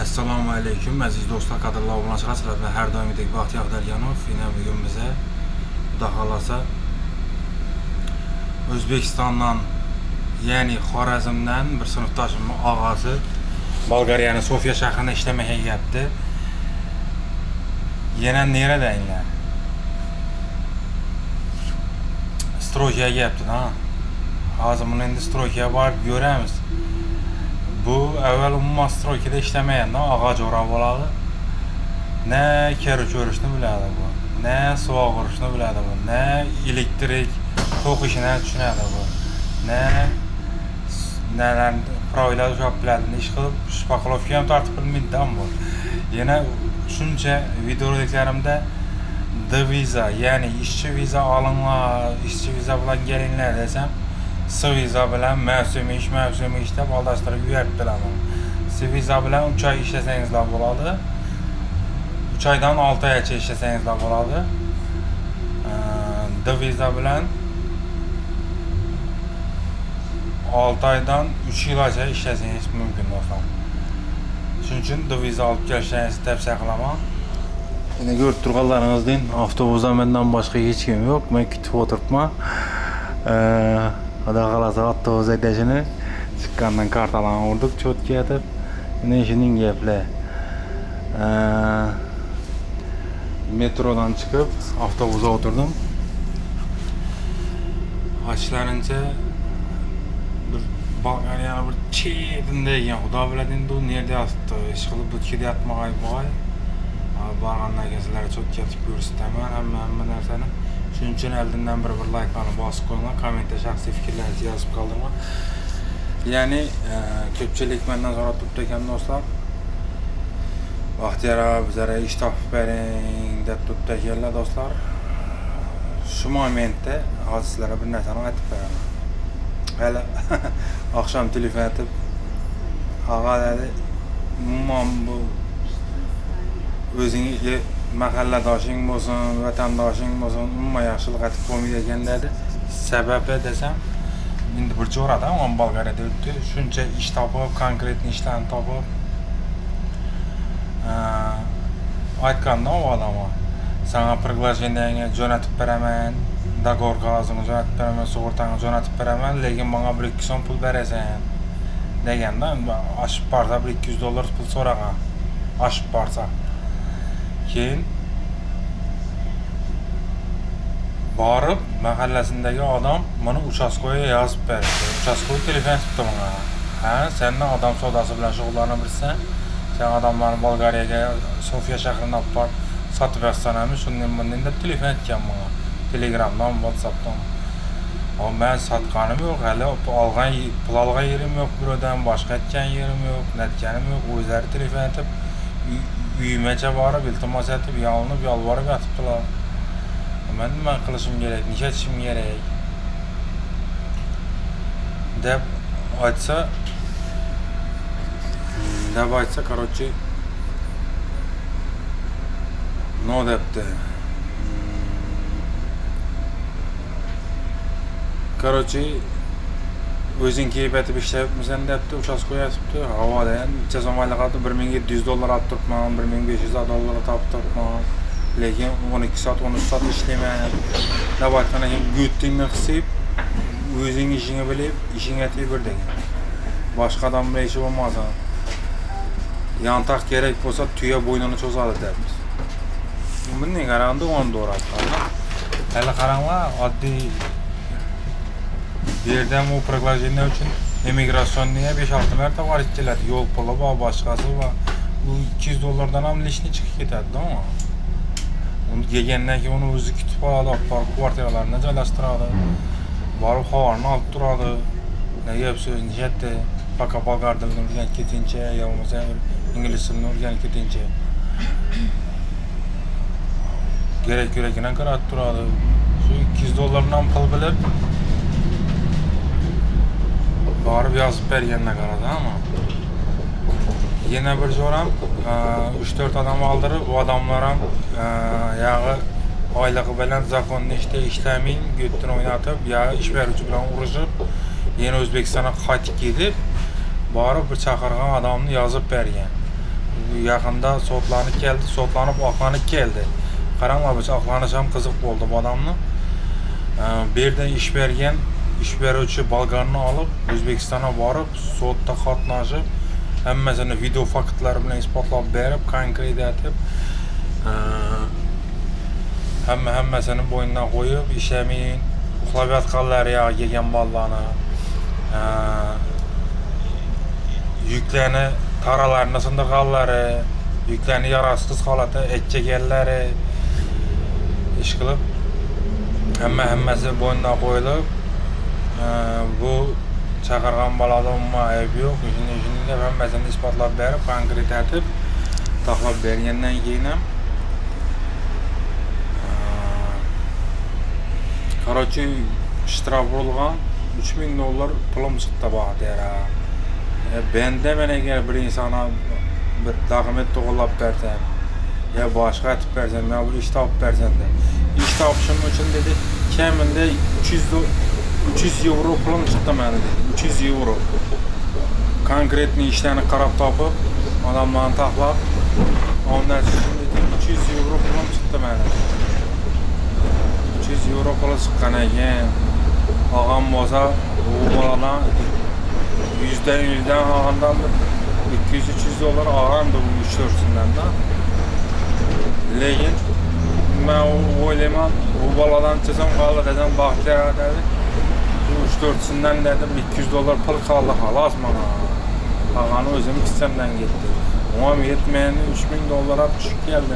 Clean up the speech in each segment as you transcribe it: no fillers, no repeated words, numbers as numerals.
Assalomu alaykum aziz do'stlar, qadrli obunachilar va har doimgidek Baxtiyor Daryanov. Yine bugün bize Xudo xolasa O'zbekistondan, ya'ni Xorazmdan bir sinfdoshimning og'asi Bolgariyaning Sofiya shahrida ishlamaga kelyapti. Yana neredaylar? Stroyga kelyapti-da. Hozir buni endi stroyga borib ko'ramiz. Bu avval umuman stroykada ishlamagan, og'och o'rab oladi. Ne keri ko'rishni biladi bu, ne suvoq urishni biladi bu, ne elektrik to'q ishini tushunadi bu, ne proylar ushlab biladi, ish qilib shpaxlovka ham tortib bilmaydi bu. Yana shuncha videoroliklerimda D-viza, ya'ni ishchi viza olinglar, ishchi viza bilan kelinglar desam, S-viza bilan mavsumiy ish deb aldashtirib yuboribdilar. S-viza bilan 3 oy ishlasangizlar bo'ladi. 3 oydan 6 oygacha ishlasangizlar bo'ladi. D-viza bilan 6 oydan 3 yilgacha ishlasangiz mumkin do'stlar. Shuning uchun D-viza olib kelishingizni tavsiya qilaman. Yine ko'rib turganlaringizdek, avtobusda mendan boshqa hech kim yo'q. Men kutib o'tiribman. Xudo xolasa avtobus haydashini chiqqandan kartalarni urdik, cho'tka etib. Endi shuning gaplar. Metrodan chiqib avtobusga o'tirdim. Açlarincha bir Bolgariyani bir chetinde ekan, xudo biladi endi u nerda yotibdi. Ish qilib butkida yotmag'ay boy. Borgandan keyin sizlarga cho'tka etib ko'rsataman hamma narsani. Shuning uchun oldindan bir like'larni bosib qo'yinglar, kommentda shaxsiy fikrlaringizni yozib qoldiringlar. Ya'ni ko'pchilik mendan so'rab turibdi ekan do'stlar. Baxtiyor bizlarga ish topib bering deb turibdi ekanlar do'stlar. Shu momentda hozir sizlarga bir narsani aytib beraman. Hali oqshom telefon etib, "Og'a dedi, umuman bu o'zing mahalladoshing bo'lsin, vatandoshing bo'lsin, umuman yaxshilik aytib qo'ymaydi ekan" dedi. Sababi desam, endi bir jo'rada o'n Bolgariyada o'tdi. Shuncha ish topib, konkret ishlarni topib aytganda u odam, "Sana приглашениеңga jo'natib beraman, договор qog'ozini jo'natib beraman, sug'urtani jo'natib beraman, lekin menga 1-2 so'm pul berasan" deganda, oshib borsa $200 pul so'ragan. Oshib borsa. Keyin borib mahallasindagi odam buni uchastkoga yozib berdi. Uchastkoga telefon qilibdi menga. "Ha, sendan odam savdosi bilan shug'ullanabilirsan. Sen odamlarni Bolgariyaga, Sofiya shahriga olib borib sotib bersanmi, shundan bundan" deb telefon etgan menga. Telegramdan, WhatsAppdan. Men sotganim yo'q, hali olgan pul olgan yerim yo'q, birodan boshqa aytgan yerim yo'q, netganim yo'q. O'zlari telefon etib uyimgacha borib, iltimos etib, yolinib, yolvorib yotibdilar. Men nima qilishim kerak, nima etishim kerak deb aytsa, короче, no debdi. Короче, o'zing kiyib etib ishlayapmisan debdi, uchastkoga yotibdi. Havoda necha so'mga qoldi, $1700 olib turibman, $1500 topib turibman. Lekin 12 soat, 13 soat ishlayman. Deb aytgan ekan, "Guttingni qisib, o'zing ishingni bilib, ishingga tebir" degan. Boshqa odam bilan ishi bo'lmasa, yantoq kerak bo'lsa tuya bo'ynini cho'zadi debdi. Buni qaraganda o'n to'g'ri. Hali qaranglar, oddiy bu yerda bu приглашение uchun immigratsioniga 5-6 marta borib keladi. Yo'l puli va boshqasi va bu $200 ham lishni chiqib ketadi-da. Uni kelgandan keyin uni o'zi kutib oladi, olib borib kvartiralarni joylashtiradi. Borib havorini olib turadi. Nega bu so'zni aytdi? Пока bolgar tilini o'rganib ketincha, yo bo'lmasa ingliz tilini o'rganib ketincha. Kerak-kerakini qarab turadi. Shu $200 dan pul bilib borib yozib bergandan qaradi, ama yana bir jo'ram 3-4 odam oldirib, u odamlar ham yog'i oylig'i bilan zakonni ishlamang, gutni o'ynatib, yog'i ish beruvchi bilan urushib, yana O'zbekistonga qaytib ketib, borib bir chaqirgan odamni yozib bergan. Yaqında sotlanib keldi, sotlanib oqlanib keldi. Qaranglar, oqlanish ham qiziq bo'ldi bu odamni. Bu yerda ish bergan ish beruvchi bolgarni olib O'zbekistonga borib, sudda qatnashib, hammasini video faktlar bilan isbotlab berib, konkret etib, hammasini bo'ynidan qo'yib, ishlamayın, uxlab yotganlar yo'q, yegan bolalarni, yuklarni taralarni sindirganlari, yuklarni yarasiz holatda etchaganlari ish qilib, hammasi bo'ynidan qo'yilib, bu chaqirgan bolada umuman ayb yo'q. Shuni deb hammasini isbotlab berib, konkret etib, taxlab bergandan keyin ham Короче, ishtirok bo'lgan $3000 pulim chiqdi bu yerda. Bende men agar bir insona bir dokument to'g'irlab bersam, ya boshqa aytib bersam, yo bir ish topib bersam, ish topishim uchun dedi, kamida 300 euro pulim chiqdi meni dedi. 300 euro. Konkretni ishlarni qarab topib, odamlarni taxlab, ondan so'ng dedi 300 euro pulim chiqdi meni. 300 euro puli chiqqan ekan. Olgan bo'lsa, u boladan 100dan olgandan 200-300 dollar olgandi bu 3-4sinden da. Lekin men o'ylayman, u boladan chizim qoldi desam, baxtiyor dedi. 3-4sinden dedim 200 dollar pul qoldi xolos mana. Qolgani o'zim kissamdan ketdi. Ona yetmeyeni $3000 tushib keldi.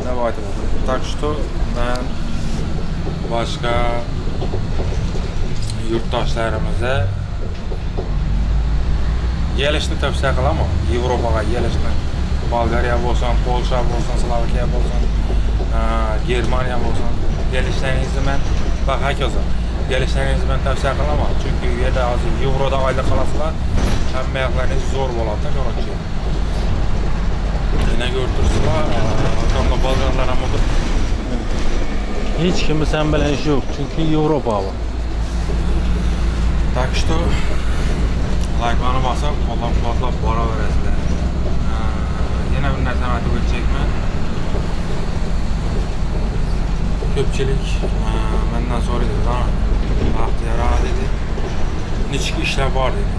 Deb aytib. Так что men boshqa yurtdoshlarimizni gelishni tavsiya qilaman. Yevropaga gelishni. Bolgariya bo'lsin, Polsha bo'lsin, Slovakiya bo'lsin, Germaniya bo'lsin. Gelishlaringizni men hokazo. Gelishlaringizni men tavsiya qilaman. Chunki u yerda hozir yevroda oylik qilasizlar, hamma yoqlaringiz zo'r bo'ladi, короче. Yana ko'rtirsizlar, akamda bolgarlar ham o'tirib. Hech kimni sen bilan ish yo'q, chunki Yevropa bu. Так что like'larni bosib, qo'llab-quvvatlab boraverasizlar. Yana bir narsani aytib o'tchakman. Ko'pchilik mendan so'raydi, "Baxtiyor dedi, nechta ishlar bor?" dedi.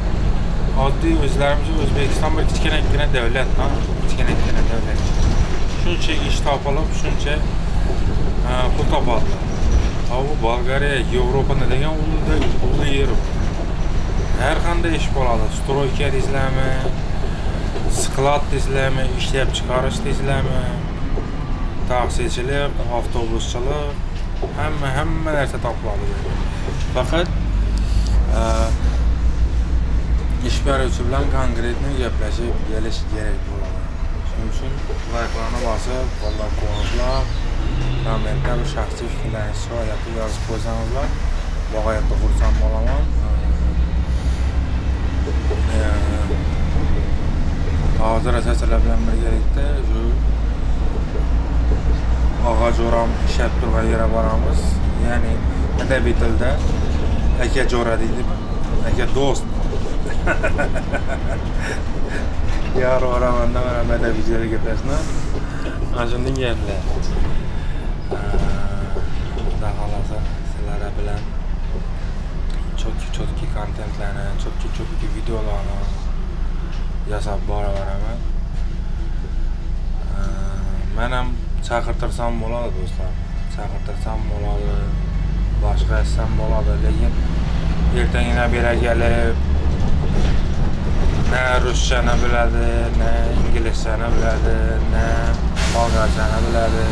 Oddiy o'zlarimiz O'zbekiston bir kichkina davlat, kichkina davlat. Shuncha ish topilib, shuncha pul topadi. Bu Bolgariya, Yevropani degan uli yer. Her qanday ish bo'ladi. Stroyka deysizlarmi, sklad deysizlarmi, ishlab chiqarish deysizlarmi, taksichilik, avtobuschilik, hamma narsa topiladi. Faqat ish beruvchi bilan konkretni gaplashib kelish kerak bo'ladi. Shuning uchun like'larni bosib, qo'llab-quvvatlab, kommentda bir shaxsiy fikrlaringizni so'rab yozib qo'ysangizlar, bag'oyatda xursand bo'laman. Hozir asoslar bilan birgalikda shu og'ajo'ram ishlab turgan yerga boramiz. Ya'ni adabiy tilda aka jo'ra deydi, aka do'st. Yar oramanda mana adabiy gaplashni. Ana shunday gaplar. Xudo xolasa sizlar bilan cho'tki kontentlarni, cho'tki videolarni yasab boraveraman. Men ham chaqirtirsam bo'ladi do'stlar. Chaqirtirsam bo'ladi, boshqa etsam bo'ladi, lekin ertagina bera kelib na ruschani biladi, na inglizchani biladi, na bolgarchani biladi.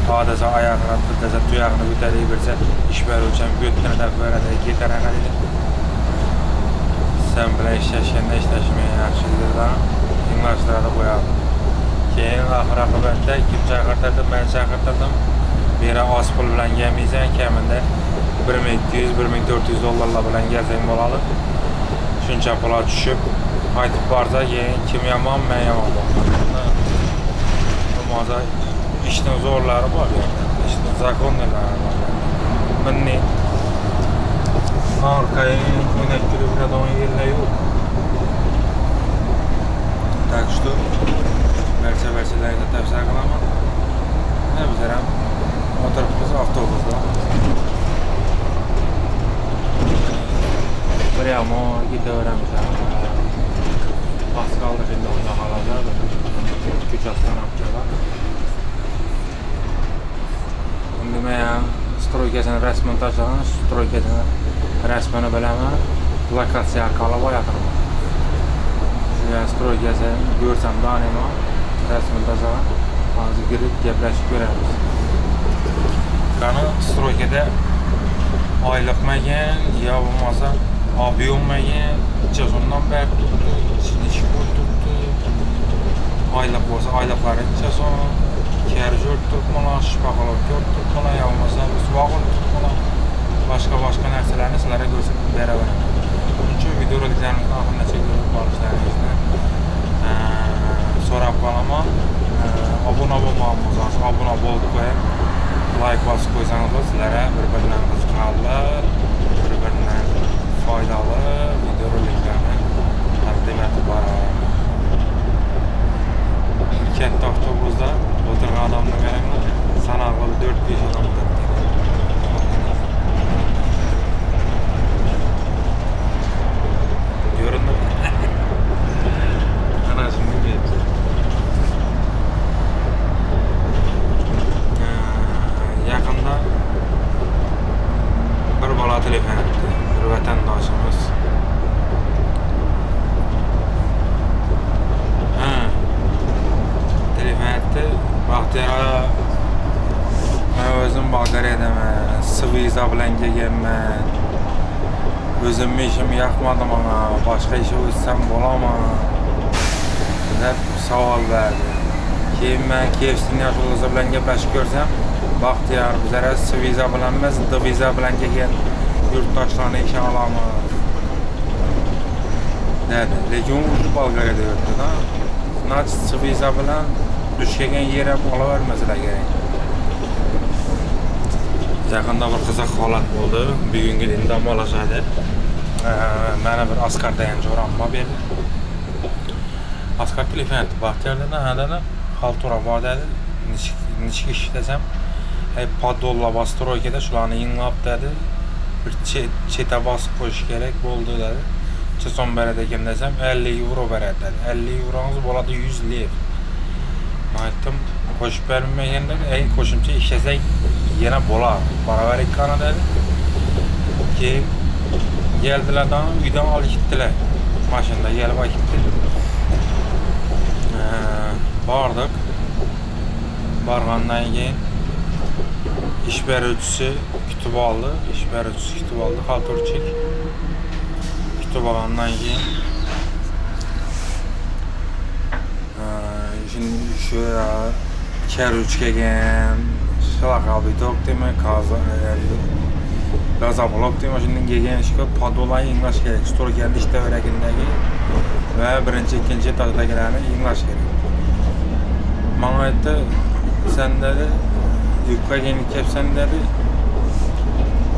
Hodisa oyoqni tutsa, tuyoqni ko'tarib bersa, ish beruvchim go'tini deb beradi, ketaraqa deydi. Sen bilan ishlashganda ishlashmay yaxshilikdan inglashtiradi qo'yadi. Keyin oxir oqibatda kim chaqirtirdi, men chaqirtirdim. Bera oz pul bilan kelmaysan, kamida $1200-1400 bilan kelsang bo'ladi. Shuncha pul tushib, qaytib borsa, keyin kim yomon, men yomon bo'ladi. Hozir ishning zo'rlari bor, ishning zakonlari bor. Minni orqaga o'ynab yuradigan yerlar yo'q. Так что severçilerinize tavsiye qilaman. Ne bizlar ham o'tiribmiz avtobusda. Bir yamo ketaveramiz. Az qoldi endi o'sha holatda. Ko'chasidan olib kelib. Endi men stroykasini rasman tashlagan, stroykasini rasmini bilaman. Lokatsiya orqali boyaqiman. Stroykasi ko'rsam danima rasmini tashlagan. Hozir kirib gaplashib ko'ramiz. Qani stroykada oyliqmagan, yo bo'lmasa obiyolmagan, chizimdan beri turibdi, ichki turibdi. Oyliq bo'lsa oyliqlari chizim, kerjor turibdilar, shpaqalab turibdilar, yo bo'lmasa suvoq turibdilar. Boshqa narsalarni sizlarga ko'rsatib beraman. Buning uchun videoroliklarimizni oxirigacha ko'rib borishlaringizni so'rab qolaman. Obuna bo'lmagansiz, obuna bo'lib qo'ying. Like bosib qo'ysangiz sizlarga bir-biridan qiziqarli, bir-biridan foydali videoroliklarni taqdim etib boraman. Katta avtobusda o'tirgan odamni qaranglar, sanoqli 4-5 odam o'tiribdi. Göründü. Ana şimdi geçti. Yakında bir bala telefon etti. Bir vatandaşımız. Telefon etti. Bahtiyar'a ben özüm Bulgariyadamın. Sıviza bilan kelganman. Özümü işimi yakmadım ama başka işe uçsam bulamam deb savol berdi. Keyin men KFC'ni yo'lovchi bilan gaplashib ko'rsam, Baxtiyor bizlar viza bilan emas, viza bilan kelgan yurtdoshlarni ishga olamiz dedi. Lekin u Bolgariyada yuribdi-da. Значит, viza bilan dush kelgan yer ham olavermaslar kerak. Yaqinda bir qiziq holat bo'ldi. Bugungi dam olishadi. Mana bir Asqar degan jo'ramma berdi. Asqar telefon etdi. Baxtiyordan dedi, xaltura bor dedi. Nechta ish desam, podollar bastroykada shularni yinglab dedi. Bir cheta bosib qo'yish kerak bo'ldi dedi. Necha so'm beradi ekan desam, 50 euro beradi dedi. 50 eurongiz bo'ladi 100 lev. Men aytdim, qo'shib bermaganda, qo'shimcha ishlasak yana bo'ladi. Baravar ekan dedi. Keyin geldiler da uydan olib gittiler. Maşında gelip gitti. Bardık. Bargandan keyin iş beruvchisi kutib oldi. İş beruvchisi kutib oldi. Xalturchik kutib olgandan keyin şimdi şu keruvch kelgan, shlaqabi tok demak, Gazapolog demek şimdi gelgen işe padolayı İngiliz gerek. Store geldi işte öğretindeki ve birinci ikinci etajdakilerini İngiliz gerek. Bana ayıttı, sen dedi, yükle gelip kepsen dedi,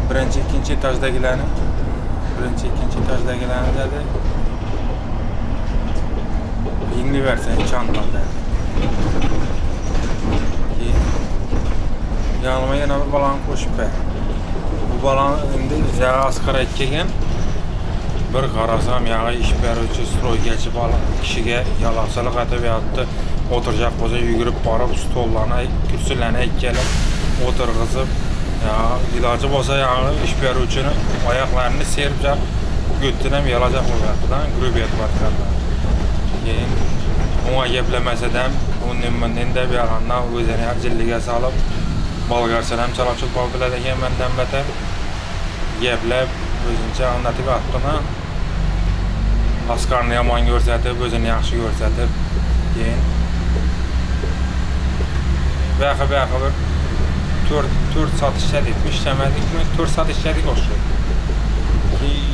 birinci ikinci etajdakilerini dedi, İngiliz versen çantam dedi. Yanıma yine bir balan koşup ver. Bu balan indi Asqarga kelgan. Bir qarasam, yağı ish beruvchi stroygachi bola kishiga yaloqchilik qilib yotdi. O'tirjaq bo'lsa yugurib borib stollarni, kursilarni ekkalab o'tirg'izib, iloji bo'lsa yağı ish beruvchini oyoqlarini serib götdin ham yalajaq bo'lyapti-da, grup yotibotganlar. Keyin unga gaplamasa ham, undan deb yag'andan o'zini jilliga solib, bolgarcha ham chalachib qoldilar ekan mendan beter. Gaplab o'zincha anlatib attimi. Asqarni yomon ko'rsatib, o'zini yaxshi ko'rsatib, keyin bayağı bir 4 saat işledik, işlemedikmi? 4 saat işledik o'xshaydi.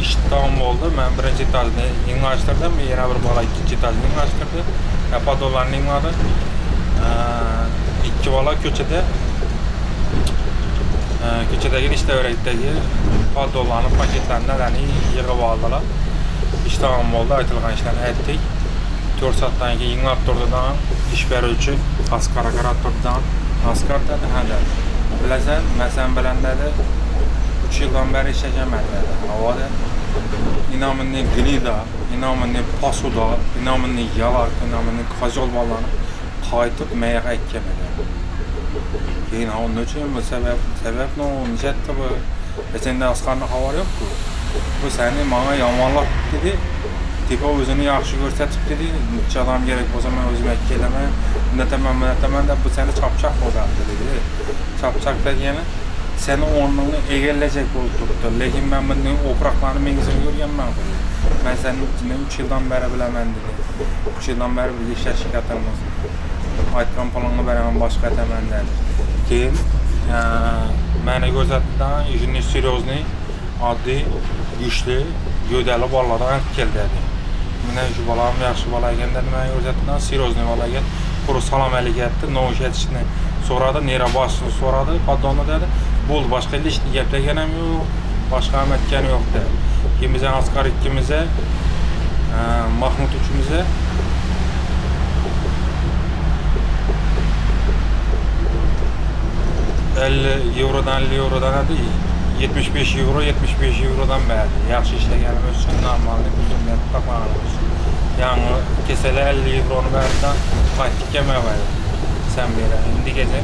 İş tamam oldu. Ben birinci etajni yengilashtirdim, yana bir bola ikkinchi etajni yengilashtirdi. Podollarni yengiladi. İkki bola ko'chadagi ishtayorakdagi podollarni paketlarini yig'ib oldilar. İş tamam oldu, aytilgan ishlarni aytdik. 4 saatdan keyin inglab turdidan, iş beruvchi Asqar aka qarab turdidan. Asqar dedi, ha dedi. Bilasan, men sen bilan dedi 3 yildan beri ishlaganman dedi. Havoda inamının Glida, inamının Pasuda, inamının Yalak, inamının Kajol ballarını qaytib meyağa ekkemedi. Keyin onun üçün bu sebep ne olmayacaktı bu? Sende Asqar'ın havarı yok bu. Bu seni bana yamanlap dedi. Tipi özünü yaxşı görsətib dedi. Neçə adam gerek o zaman özüm ekkeleme. Netemem de bu seni çapçak olacaktı dedi. Çapçak da yani seni onunla egelleyecek olup tuttu. Lakin ben bunun opraklarını mengizini görgenmem dedi. Ben senin içinde 3 yıldan beri bilemem dedi. 3 yıldan beri bir işler şikayetimiz. Aytkan planını beraber başka etemem dedi. Keyin məni gözətdən işini seryozni, addi, güçlü, gödəli balalardan gəldi dedi. Mənə şu balam yaxşı bala ekan dedi, məni gözətdən seryozni bala ekan. Quru salam əli getdi, noğuş etişini soradı, nera başını soradı, padonu dedi. Bol başqa heç nə gəpləyənəm yox, başqa əmətkəni yox dedi. İkimizə Asqar ikimizə, Mahmud üçümüzə 50 eurodan 50 eurodan hadi 75 eurodan verdi. Yaxşı işləgənimiz üçün normalde hüzumiyet tapmağımız. Yani kesele 50 euronu verdi, qaytdıq yemək verdi. Sen belə, indi gece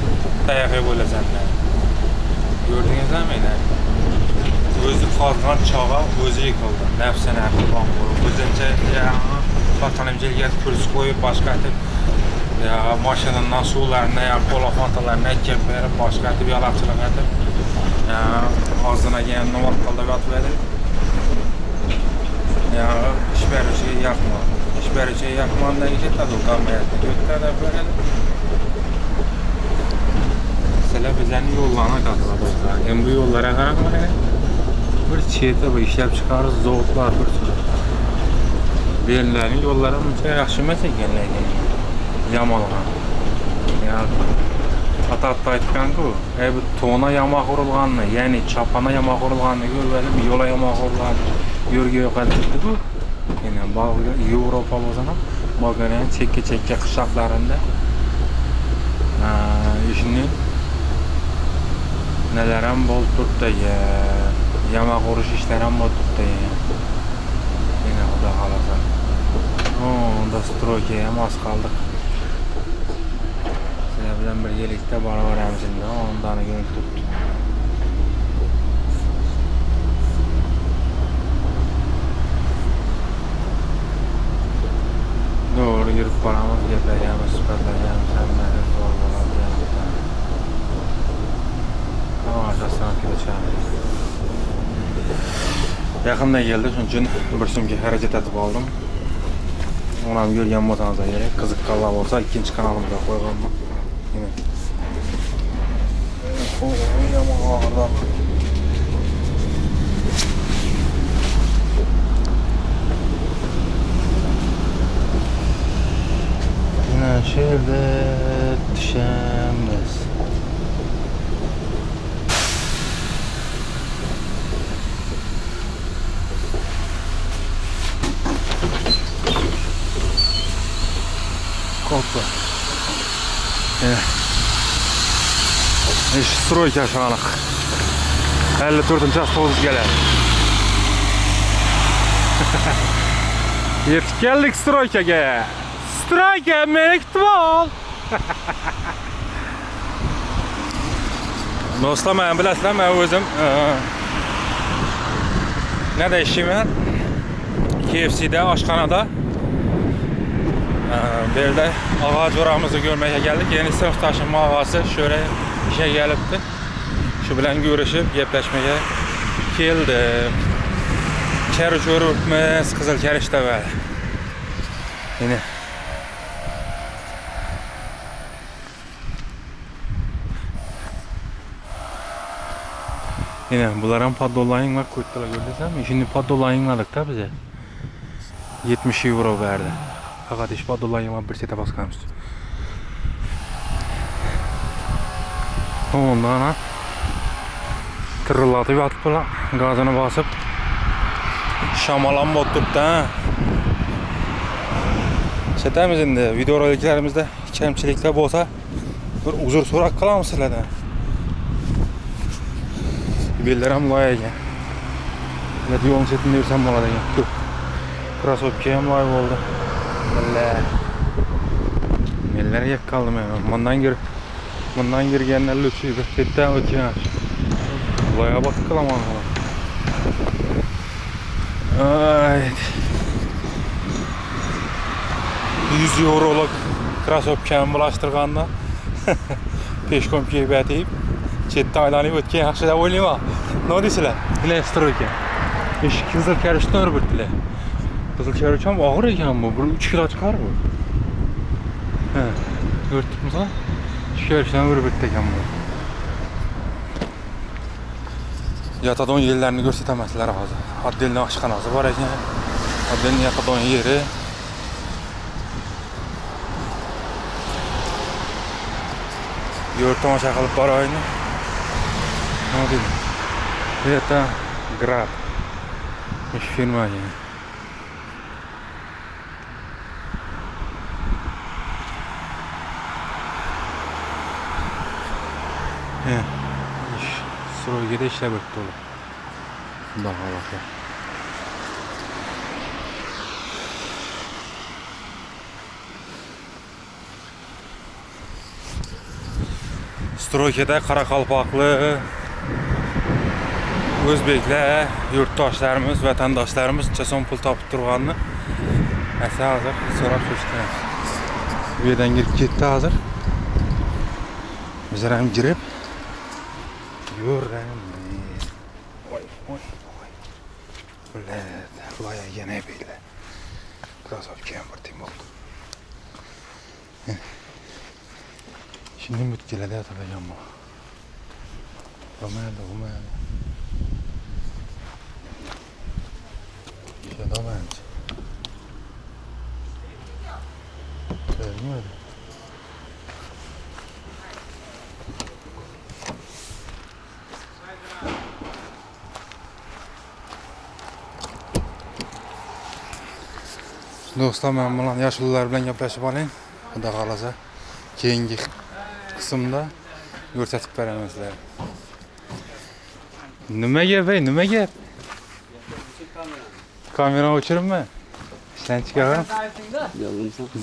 dayağı böyle sənlə. Gördünüz mi? Özü qazğan çağa özü yıkıldı. Nəfsinə qurban qoyub. Özüncə vatanimcil gəlib kürsü qoyub, başqa etib ya maşınından sularına, ya kola fantalarına ekip verip, başka etip yalakçılık edip ya ağzına gelen numak kalda kat verip ya iş berişi yakma. İş berişi yakman da iki tadı utanmayasın. Gökler de böyle mesela bizlerin yollarına katılır. Hem bu yollara karakmayın. Bir çiğde bu işlep çıkarız, zoğutlar bir sürü. Birilerinin yollara mıca yaxşı mesekenlerden yamalığa. Yani ata aytkan ki, bu tona yama kurulğanını, yani çapana yama kurulğanını görmedim, yola yama kurulğanını yörgüye kadırdı bu. Yani Avrupa o zaman Balkan'ın çekke kışaklarında işini nelerim bol tuttu ya, yama kuruş işlerim bol tuttu ya. Yine o da kalasa. Onda stroke az kaldık. Bilen bir birlikte beraber emzinde ondan görüntü tuttu. Doğru girip paramız yapacağımız, süperleyeceğimiz hemleri zorbalayacağımız. Ama aşağısına gideceğimiz. Yakında geldi, çünkü için bir sümke hareket edip aldım. Ona görgen motanıza gerek. Kızık kallab olsa ikinci kanalımıza koyalım. Yine. Yaman ağırdan. Yine şöyle düşemez. Koptu. İş stroyka aşağılık. 54. avtobus gelir. Yetip geldik stroykaga. Stroyka mektup al. Dostlar, ben bilasizlar, ben özüm ne de işim var? KFC'de, aşxanada. Böyle ağac oramızı görmeye geldik. Yeni sınıf taşınma ağası şöyle işe gelipti. Şu bilen görüşüp gepleşmeye geldim. Keriş örüpmez, kızıl keriş de var. Yine. Yine bunların paddolayın var, kuyutlara gördüysem mi? Şimdi paddolayınladık da bize. 70 euro verdi. Fakat iş paddolayıma bir sete baskanmış. Ondan tırılatıp atıp da gazını basıp şamalan bottuk da Çetemiz indi. Videoroliklerimizde kemçilikler bolsa bir uzur sorak kalamız sizlerden. Bellerim loy ekan. Net yo'lni chetida yursam bo'ladi ekan. Ko'p. Krossovka ham loy bo'ldi. Billa. Mellar yak qoldim men. Bundan girgenler lüksüydü. Chetdan o'tgan. Loya bak qilaman. Ay. 100 euroluk krossovkani bulaştırganda peshkom kiyib atib chetdan aylanib o'tgan yaxshi deb o'ylayman. Nima deysizlar? Bilastır ekan. Qizil karishdan urib o'tdilar. Qizil karish ham og'ir ekan bu. 3 kilo chiqar bu. Ha, ko'rdingizmi? 3 karishdan urib o'tdi ekan bu. Yatadon yerlerini ko'rsatamazlar hozir. Oddelni oshxonasi bor ekan. Oddelni yatadon yeri. Yurt tomosha qilib boraymi? Nima deydi? Это Grad. Ish firma ekan. Stroygada ishlab o'tdi ular. Xudo xolasa. Stroykada Qoraqalpoqli o'zbeklar, yurtdoshlarimiz, vatandoshlarimiz chason pul topib turganini asa hozir so'rab ko'rishdi. Bu yerdan girib ketdi hozir. Bizlar ham girib yuramiz. Oy. Ular loya yana beyler. Krossovka ham bir tim oldu. Şimdi mütkelede atacağım bu. Romanya. İşte Romanya. Görmüyor. Dostlar, men bilan yaşlılar bilan gaplashib oling. Xudo xolasa keyingi qismda ko'rsatib beramiz sizlarga. Nima gap? Kamera o'chiribmi? Ishdan chiqaman.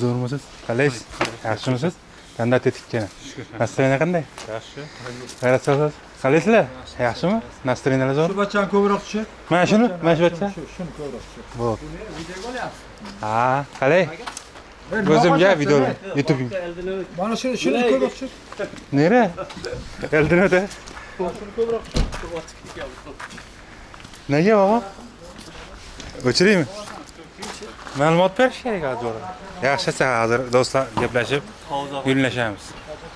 Zo'rmisiz? Qalaysiz? Yaxshimisiz? Qanday tetikkan? Nastroyeniya qanday? Yaxshi. G'ayrat-so'z. Qalaysizlar? Yaxshimi? Nastroyeniyalar zo'r? Shu bachani ko'proq tushir. Mana shuni, mana shu bacha. Shuni ko'proq tushir. Bo'p. Ha, qalay? O'zimga video YouTube. Mana shuni ko'proq tushir. Nere? Eldinada. Shuni ko'proq tushir. Nega baba? O'chiraymi? Ma'lumot berish kerak hozir. Yaxshi, hozir do'stlar gaplashib, yo'llanishamiz.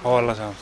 Havolashamiz.